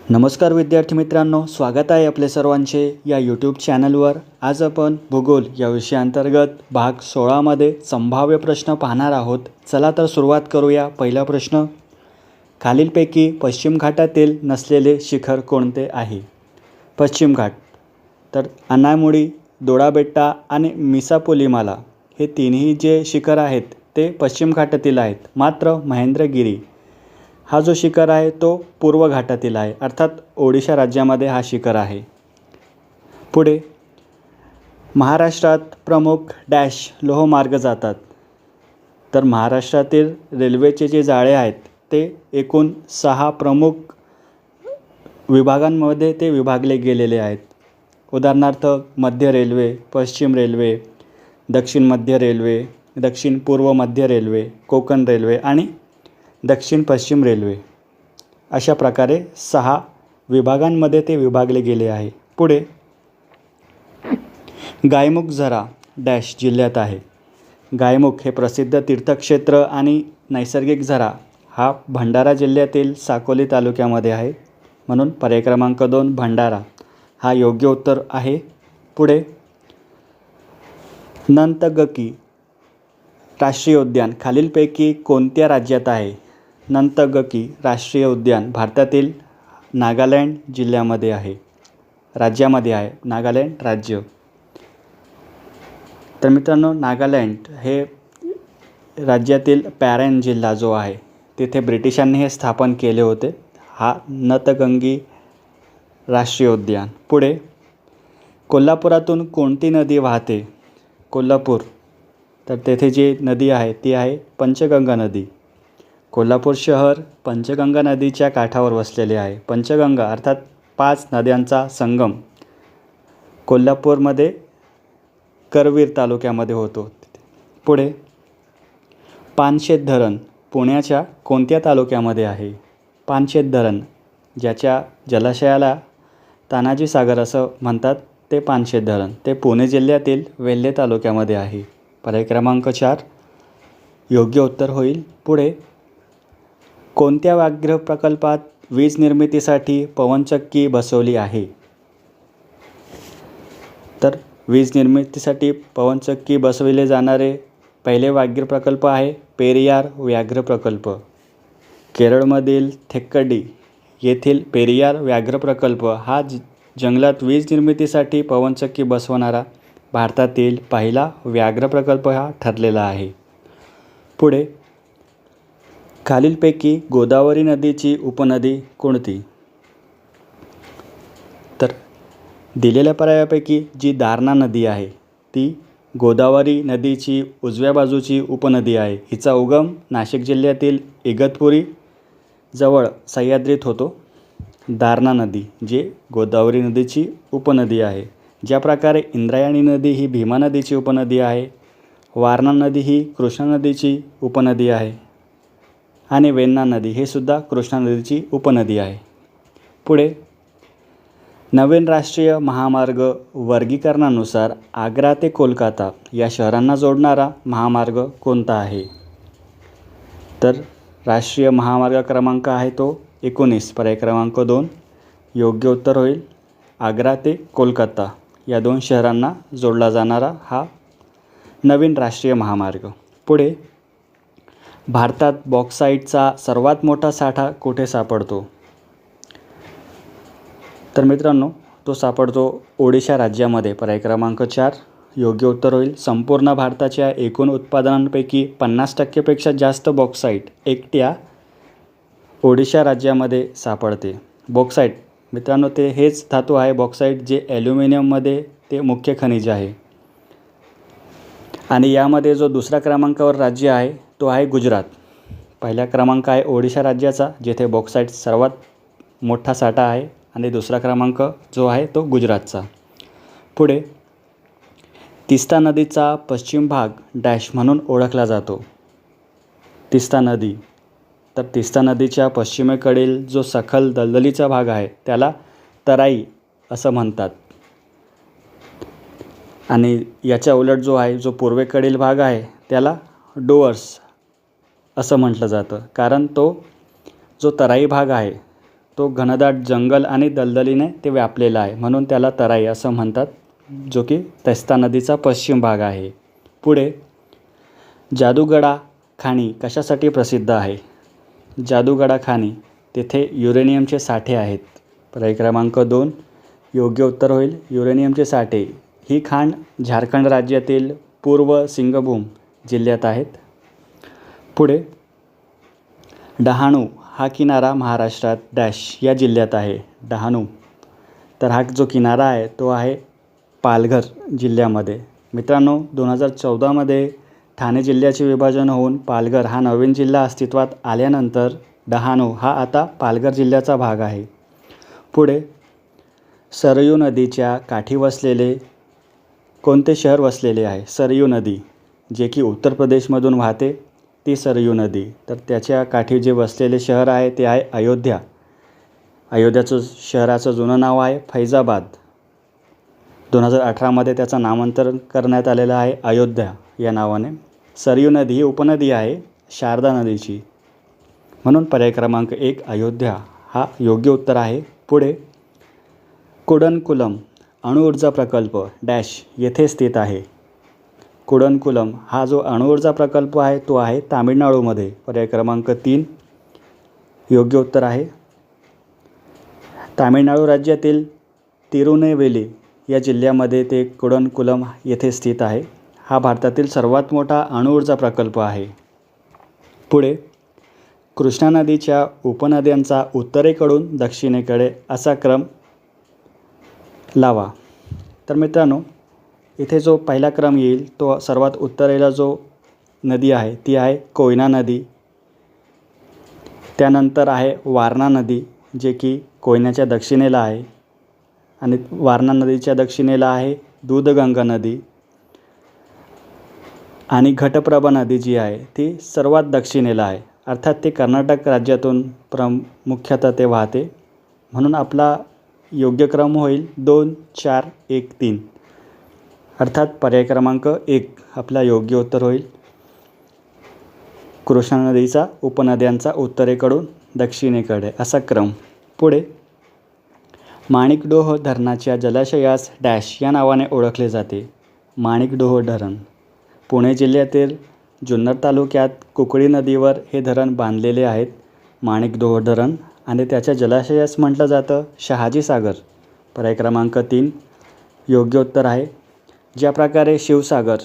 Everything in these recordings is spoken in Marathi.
नमस्कार विद्यार्थी मित्रांनो, स्वागत आहे आपले सर्वांचे या यूट्यूब चॅनलवर। आज आपण भूगोल या विषयाअंतर्गत भाग 16 मध्ये संभाव्य प्रश्न पाहणार आहोत। चला तर सुरुवात करूया। पहिला प्रश्न, खालीलपैकी पश्चिम घाटातील नसलेले शिखर कोणते आहे? पश्चिम घाट तर अनायमुडी, दोडाबेट्टा आणि मिसापोलिमाला हे तिन्ही जे शिखर आहेत ते पश्चिम घाटातील आहेत। मात्र महेंद्रगिरी हा जो शिखर आहे तो पूर्व घाटातील आहे, अर्थात ओडिशा राज्यामध्ये हा शिखर आहे। पुढे, महाराष्ट्रात प्रमुख डॅश लोहमार्ग जातात। तर महाराष्ट्रातील रेल्वेचे जे जाळे आहेत ते एकूण 6 प्रमुख विभागांमध्ये ते विभागले गेलेले आहेत। उदाहरणार्थ मध्य रेल्वे, पश्चिम रेल्वे, दक्षिण मध्य रेल्वे, दक्षिण पूर्व मध्य रेल्वे, कोकण रेल्वे आणि दक्षिण पश्चिम रेल्वे, अशा प्रकारे 6 विभागांमध्ये ते विभागले गेले आहे। पुढे, गायमुख झरा डॅश जिल्ह्यात आहे। गायमुख हे प्रसिद्ध तीर्थक्षेत्र आणि नैसर्गिक झरा हा भंडारा जिल्ह्यातील साकोली तालुक्यामध्ये आहे, म्हणून पर्याय क्रमांक 2 भंडारा हा योग्य उत्तर आहे। पुढे, नंतगकी राष्ट्रीय उद्यान खालीलपैकी कोणत्या राज्यात आहे? नंतगकी राष्ट्रीय उद्यान भारतातील नागालँड जिल्ह्यामध्ये आहे, राज्यामध्ये आहे, नागालँड राज्य। तर मित्रांनो, नागालँड हे राज्यातील पॅरेन जिल्हा जो आहे तिथे ब्रिटिशांनी हे स्थापन केले होते, हा नतगंगी राष्ट्रीय उद्यान। पुढे, कोल्हापुरातून कोणती नदी वाहते? कोल्हापूर तर तेथे जी नदी आहे ती आहे पंचगंगा नदी। कोल्हापूर शहर पंचगंगा नदीच्या काठावर वसलेले आहे। पंचगंगा अर्थात 5 नद्यांचा संगम कोल्हापूरमध्ये करवीर तालुक्यामध्ये होतो। पुढे, पानशेत धरण पुण्याच्या कोणत्या तालुक्यामध्ये आहे? पानशेत धरण ज्याच्या जलाशयाला तानाजी सागर असं म्हणतात ते पानशेत धरण ते पुणे जिल्ह्यातील वेल्हे तालुक्यामध्ये आहे। पर्याय क्रमांक 4 योग्य उत्तर होईल। पुढे, कोणत्या व्याघ्र प्रकल्पात वीज निर्मितीसाठी पवनचक्की बसवली आहे? तर वीज निर्मितीसाठी पवनचक्की बसविले जाणारे पहिले व्याघ्र प्रकल्प आहे पेरियार व्याघ्र प्रकल्प। केरळमधील थेक्कडी येथील पेरियार व्याघ्र प्रकल्प हा जंगलात वीज निर्मितीसाठी पवनचक्की बसवणारा भारतातील पहिला व्याघ्र प्रकल्प हा ठरलेला आहे। पुढे, खालीलपैकी गोदावरी नदीची उपनदी कोणती? तर दिलेल्या पर्यायापैकी जी दारणा नदी आहे ती गोदावरी नदीची उजव्या बाजूची उपनदी आहे। हिचा उगम नाशिक जिल्ह्यातील इगतपुरी जवळ सह्याद्रीत होतो। दारणा नदी जी गोदावरी नदीची उपनदी आहे। ज्या प्रकारे इंद्रायणी नदी ही भीमा नदीची उपनदी आहे, वारणा नदी ही कृष्णा नदीची उपनदी आहे आणि वेण्णा नदी हे सुद्धा कृष्णा नदीची उपनदी आहे। पुढे, नवीन राष्ट्रीय महामार्ग वर्गीकरणानुसार आग्रा ते कोलकाता या शहरांना जोडणारा महामार्ग कोणता आहे? तर राष्ट्रीय महामार्ग क्रमांक आहे तो 19, पर्याय क्रमांक 2 योग्य उत्तर होईल। आग्रा ते कोलकाता या 2 शहरांना जोडला जाणारा हा नवीन राष्ट्रीय महामार्ग। पुढे, भारतात बॉक्साईटचा सर्वात मोठा साठा कुठे सापडतो? तर मित्रांनो, तो सापडतो ओडिशा राज्यामध्ये। पर्याय क्रमांक 4 योग्य उत्तर होईल। संपूर्ण भारताच्या एकूण उत्पादनांपैकी 50% पेक्षा जास्त बॉक्साईट एकट्या ओडिशा राज्यामध्ये सापडते। बॉक्साईट मित्रांनो ते हेच धातू आहे बॉक्साईट जे ॲल्युमिनियममध्ये ते मुख्य खनिज आहे। आणि यामध्ये जो दुसऱ्या क्रमांकावर राज्य आहे तो आहे गुजरात। पहिला क्रमांक आहे ओडिशा राज्याचा जेथे बॉक्साईट सर्वात मोठा साठा आहे आणि दुसरा क्रमांक जो आहे तो गुजरातचा। पुढे, तिस्ता नदीचा पश्चिम भाग डॅश म्हणून ओळखला जातो? तिस्ता नदी तर तिस्ता नदीच्या पश्चिमेकडील जो सखल दलदलीचा भाग आहे त्याला तराई असं म्हणतात आणि याच्या उलट जो आहे जो पूर्वेकडील भाग आहे त्याला डोअर्स असं म्हटलं जातं, कारण तो जो तराई भाग आहे तो घनदाट जंगल आणि दलदलीने ते व्यापलेला आहे, म्हणून त्याला तराई असं म्हणतात, जो की तेस्ता नदीचा पश्चिम भाग आहे. पुढे जादूगडा खाणी कशासाठी प्रसिद्ध आहे? जादूगडा खाणी तेथे युरेनियमचे साठे आहेत. पर्याय क्रमांक 2 योग्य उत्तर होईल युरेनियमचे साठे. ही खाण झारखंड राज्यातील पूर्व सिंगभूम जिल्ह्यात आहेत. पुढे डहाणू हा किनारा महाराष्ट्रात डॅश या जिल्ह्यात आहे. डहाणू, तर हा जो किनारा आहे तो आहे पालघर जिल्ह्यामध्ये. मित्रांनो, 2014मध्ये ठाणे जिल्ह्याचे विभाजन होऊन पालघर हा नवीन जिल्हा अस्तित्वात आल्यानंतर डहाणू हा आता पालघर जिल्ह्याचा भाग आहे. पुढे सरयू नदीच्या काठी वसलेले कोणते शहर वसलेले आहे? सरयू नदी, जे की उत्तर प्रदेशमधून वाहते, ती सरयू नदी. तर त्याच्या काठी जे वसलेले शहर आहे ते आहे अयोध्या. अयोध्याचं शहराचं जुनं नाव आहे फैजाबाद. 2018मध्ये त्याचं नामांतरण करण्यात आलेलं आहे अयोध्या या नावाने. सरयू नदी ही उपनदी आहे शारदा नदीची, म्हणून पर्याय क्रमांक 1 अयोध्या हा योग्य उत्तर आहे. पुढे कुडनकुलम अणुऊर्जा प्रकल्प डॅश येथे स्थित आहे. कुडनकुलम हा जो अणुऊर्जा प्रकल्प आहे तो आहे तामिळनाडूमध्ये. पर्याय क्रमांक 3 योग्य उत्तर आहे. तामिळनाडू राज्यातील तिरुनेवेली या जिल्ह्यामध्ये ते कुडनकुलम येथे स्थित आहे. हा भारतातील सर्वात मोठा अणुऊर्जा प्रकल्प आहे. पुढे कृष्णा नदीच्या उपनद्यांचा उत्तरेकडून दक्षिणेकडे असा क्रम लावा. तर मित्रांनो, इथे जो पहिला क्रम येईल तो सर्वात उत्तरेला जो नदी आहे ती आहे कोयना नदी. त्यानंतर आहे वारणा नदी, जे की कोयनाच्या दक्षिणेला आहे, आणि वारणा नदीच्या दक्षिणेला आहे दूधगंगा नदी, आणि घटप्रभा नदी जी आहे ती सर्वात दक्षिणेला आहे. अर्थात ते कर्नाटक राज्यातून मुख्यतः ते वाहते, म्हणून आपला योग्य क्रम होईल 2, 4, 1, 3. अर्थात पर्याय क्रमांक 1 आपला योग्य उत्तर होईल. कृष्णा नदीचा उपनद्यांचा उत्तरेकडून दक्षिणेकडे असा क्रम. पुढे माणिकडोह धरणाच्या जलाशयास डॅश या नावाने ओळखले जाते. माणिकडोह धरण पुणे जिल्ह्यातील जुन्नर तालुक्यात कुकळी नदीवर हे धरण बांधलेले आहेत, माणिकडोह धरण, आणि त्याच्या जलाशयास म्हटलं जातं शहाजी सागर. पर्याय क्रमांक 3 योग्य उत्तर आहे. ज्या प्रकारे शिवसागर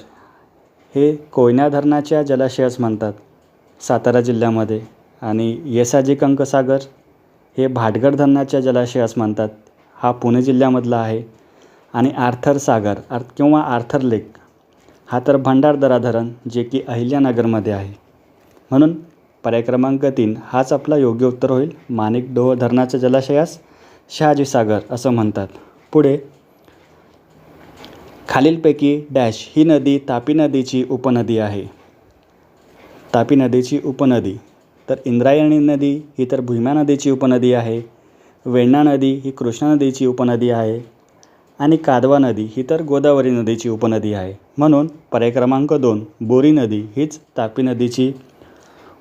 हे कोयना धरणाच्या जलाशयास म्हणतात सातारा जिल्ह्यामध्ये, आणि येसाजी कंकसागर हे भाटगड धरणाच्या जलाशयास म्हणतात, हा पुणे जिल्ह्यामधला आहे. आणि आर्थर सागर किंवा आर्थर लेक हा तर भंडारदरा धरण, जे की अहिल्यानगरमध्ये आहे. म्हणून पर्याय क्रमांक 3 हाच आपला योग्य उत्तर होईल. माणिकडोह धरणाच्या जलाशयास शहाजी सागर असं म्हणतात. पुढे खालीलपैकी डॅश ही नदी तापी नदीची उपनदी आहे. तापी नदीची उपनदी, तर इंद्रायणी नदी ही तर भीमा नदीची उपनदी आहे, वेण्णा नदी ही कृष्णा नदीची उपनदी आहे, आणि कादवा नदी ही तर गोदावरी नदीची उपनदी आहे. म्हणून पर्याय क्रमांक 2 बोरी नदी हीच तापी नदीची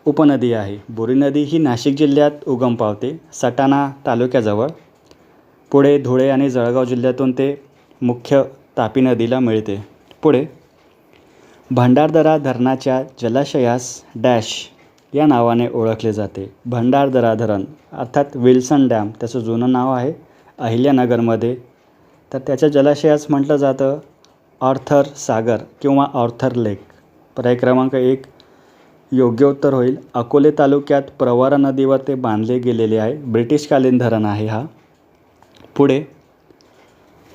उपनदी आहे. बोरी नदी ही नाशिक जिल्ह्यात उगम पावते, सटाणा तालुक्याजवळ. पुढे धुळे आणि जळगाव जिल्ह्यातून ते मुख्य तापी नदीला मिळते. पुढे भंडारदरा धरणाच्या जलाशयास डॅश या नावाने ओळखले जाते. भंडारदरा धरण अर्थात विल्सन डॅम त्याचं जुनं नाव आहे अहिल्यानगरमध्ये, तर त्याच्या जलाशयास म्हटलं जातं ऑर्थर सागर किंवा ऑर्थर लेक. पर्याय क्रमांक 1 योग्य उत्तर होईल. अकोले तालुक्यात प्रवरा नदीवर ते बांधले गेलेले आहे, ब्रिटिशकालीन धरण आहे हा. पुढे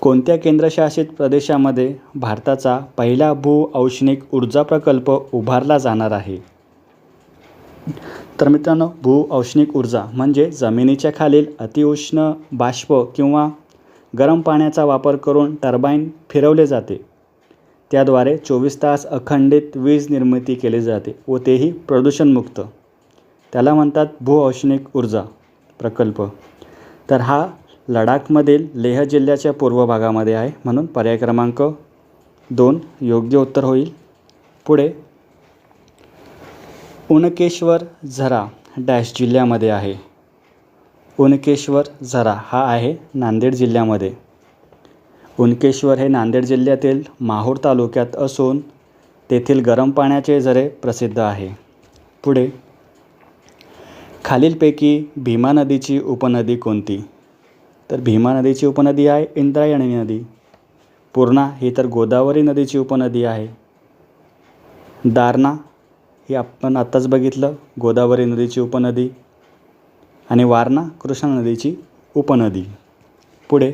कोणत्या केंद्रशासित प्रदेशामध्ये भारताचा पहिला भूऔष्णिक ऊर्जा प्रकल्प उभारला जाणार आहे? तर मित्रांनो, भूऔष्णिक ऊर्जा म्हणजे जमिनीच्या खालील अतिउष्ण बाष्प किंवा गरम पाण्याचा वापर करून टर्बाईन फिरवले जाते. त्याद्वारे 24 तास अखंडित वीज निर्मिती केली जाते व तेही प्रदूषणमुक्त. त्याला म्हणतात भूऔष्णिक ऊर्जा प्रकल्प. तर हा लडाखमधील लेह जिल्ह्याच्या पूर्व भागामध्ये आहे, म्हणून पर्याय क्रमांक 2 योग्य उत्तर होईल. पुढे उनकेश्वर झरा डॅश जिल्ह्यामध्ये आहे. उनकेश्वर झरा हा आहे नांदेड जिल्ह्यामध्ये. उनकेश्वर हे नांदेड जिल्ह्यातील माहूर तालुक्यात असून तेथील गरम पाण्याचे झरे प्रसिद्ध आहे. पुढे, खालीलपैकी भीमा नदीची उपनदी कोणती? तर भीमा नदीची उपनदी आहे इंद्रायणी नदी. पूर्णा ही तर गोदावरी नदीची उपनदी आहे. दारणा ही आपण आत्ताच बघितलं गोदावरी नदीची उपनदी. आणि वारणा कृष्णा नदीची उपनदी. पुढे,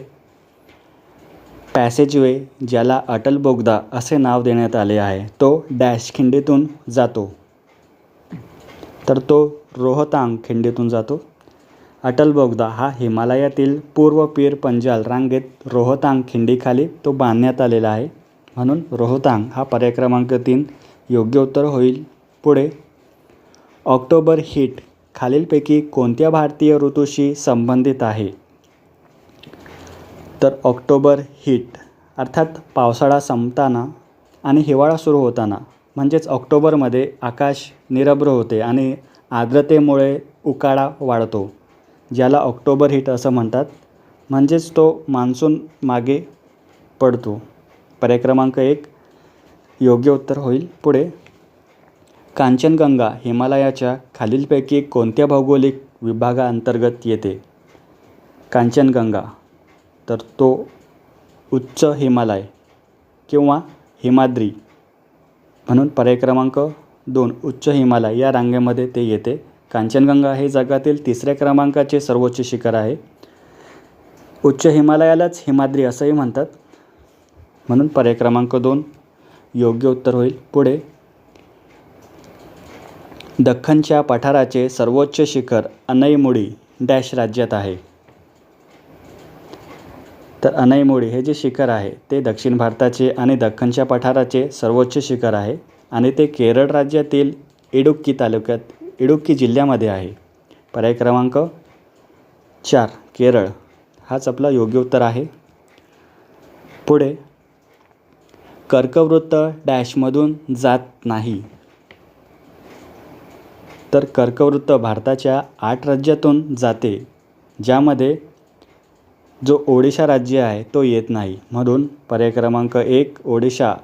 पॅसेजवे ज्याला अटल बोगदा असे नाव देण्यात आले आहे तो डॅश खिंडीतून जातो? तर तो रोहतांग खिंडीतून जातो. अटल बोगदा हा हिमालयातील पूर्व पीर पंजाल रांगेत रोहतांग खिंडीखाली तो बांधण्यात आलेला आहे, म्हणून रोहतांग हा पर्याय क्रमांक 3 योग्य उत्तर होईल. पुढे, ऑक्टोबर हीट खालीलपैकी कोणत्या भारतीय ऋतूशी संबंधित आहे? तर ऑक्टोबर हीट अर्थात पावसाळा संपताना आणि हिवाळा सुरू होताना, म्हणजेच ऑक्टोबरमध्ये आकाश निरभ्र होते आणि आर्द्रतेमुळे उकाडा वाढतो, ज्याला ऑक्टोबर हीट असं म्हणतात. म्हणजेच तो मान्सून मागे पडतो. पर्याय क्रमांक 1 योग्य उत्तर होईल. पुढे, कांचनगंगा हिमालयाच्या खालीलपैकी कोणत्या भौगोलिक विभागाअंतर्गत येते? कांचनगंगा तर तो उच्च हिमालय किंवा हिमाद्री, म्हणून पर्याय क्रमांक 2 उच्च हिमालय या रांगेमध्ये ते येते. कांचनगंगा हे जगातील 3ऱ्या क्रमांकाचे सर्वोच्च शिखर आहे. उच्च हिमालयालाच हिमाद्री असंही म्हणतात, म्हणून पर्याय क्रमांक 2 योग्य उत्तर होईल. पुढे, दख्खनच्या पठाराचे सर्वोच्च शिखर अनईमुडी डॅश राज्यात आहे? तर अनईमुडी हे जे शिखर आहे ते दक्षिण भारताचे आणि दख्खनच्या पठाराचे सर्वोच्च शिखर आहे आणि ते केरळ राज्यातील इडुक्की जिल्ह्यामध्ये आहे. पर्याय क्रमांक 4 केरळ हाच आपला योग्य उत्तर आहे. पुढे, कर्कवृत्त डॅशमधून जात नाही? तर कर्कवृत्त भारताच्या 8 राज्यातून जाते, ज्यामध्ये जो ओडिशा राज्य आहे तो येत नाही, म्हणून पर्याय क्रमांक 1 ओडिशा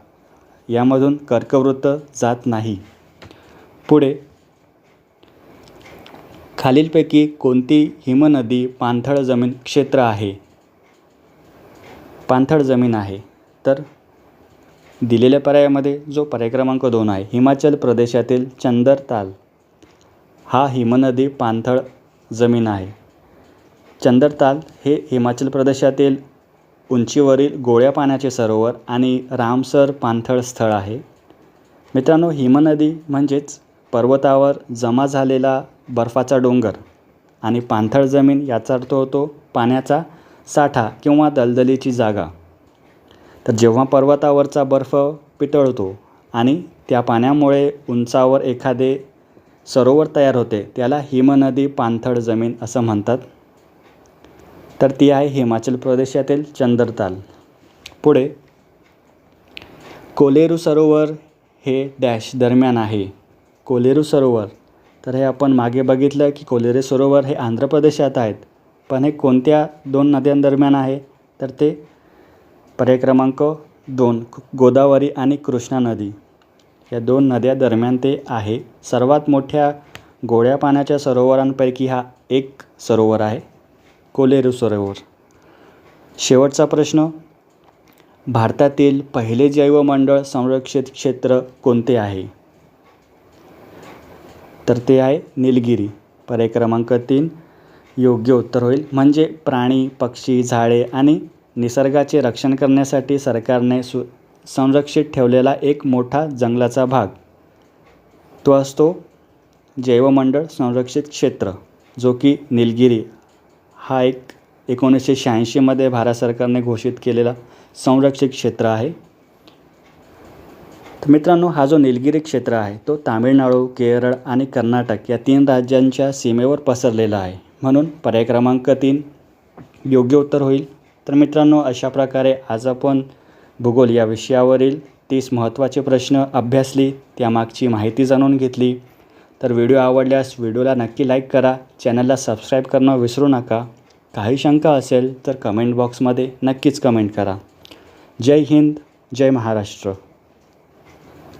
यामधून कर्कवृत्त जात नाही. पुढे, खालीलपैकी कोणती हिमनदी पाणथळ जमीन क्षेत्र आहे? पाणथळ जमीन आहे. तर दिलेल्या पर्यायामध्ये जो पर्याय क्रमांक 2 आहे हिमाचल प्रदेशातील चंदरताल हा हिमनदी पाणथळ जमीन आहे. चंदरताल हे हिमाचल प्रदेशातील उंचीवरील गोड्या पाण्याचे सरोवर आणि रामसर पाणथळ स्थळ आहे. मित्रांनो, हिमनदी म्हणजेच पर्वतावर जमा झालेला बर्फाचा डोंगर आणि पाणथळ जमीन याचा अर्थ होतो पाण्याचा साठा किंवा दलदलीची जागा. तर जेव्हा पर्वतावरचा बर्फ पितळतो आणि त्या पाण्यामुळे उंचावर एखादे सरोवर तयार होते त्याला हिमनदी पाणथळ जमीन असं म्हणतात. तर ती आहे हिमाचल प्रदेशातील चंदरताल. पुढे, कोलेरू सरोवर हे डॅश दरम्यान आहे? कोलेरू सरोवर तर हे आपण मागे बघितलं की कोलेरू सरोवर हे आंध्र प्रदेशात आहेत, पण हे कोणत्या 2 नद्यांदरम्यान आहे? तर ते पर्याय क्रमांक 2 गोदावरी आणि कृष्णा नदी या 2 नद्या दरम्यान ते आहे. सर्वात मोठ्या गोड्या पाण्याच्या सरोवरांपैकी हा एक सरोवर आहे, कोलेरू सरोवर. शेवटचा प्रश्न, भारतातील पहिले जैवमंडळ संरक्षित क्षेत्र कोणते आहे? तर ते आहे निलगिरी. पर्याय क्रमांक 3 योग्य उत्तर होईल. म्हणजे प्राणी, पक्षी, झाडे आणि निसर्गाचे रक्षण करण्यासाठी सरकारने संरक्षित ठेवलेला एक मोठा जंगलाचा भाग तो असतो जैवमंडळ संरक्षित क्षेत्र, जो की निलगिरी हा एक 1986 भारत सरकारने घोषित केलेला संरक्षित क्षेत्र आहे. तर मित्रांनो, हा जो निलगिरी क्षेत्र आहे तो तामिळनाडू, केरळ आणि कर्नाटक या 3 राज्यांच्या सीमेवर पसरलेला आहे, म्हणून पर्याय क्रमांक 3 योग्य उत्तर होईल. तर मित्रांनो, अशा प्रकारे आज आपण भूगोल या विषयावरील 30 महत्त्वाचे प्रश्न अभ्यासली, त्यामागची माहिती जाणून घेतली. तर व्हिडिओ आवडल्यास व्हिडिओला नक्की लाईक करा, चॅनलला सबस्क्राईब करणं विसरू नका. काही शंका असेल तर कमेंट बॉक्समध्ये नक्कीच कमेंट करा. जय हिंद, जय महाराष्ट्र.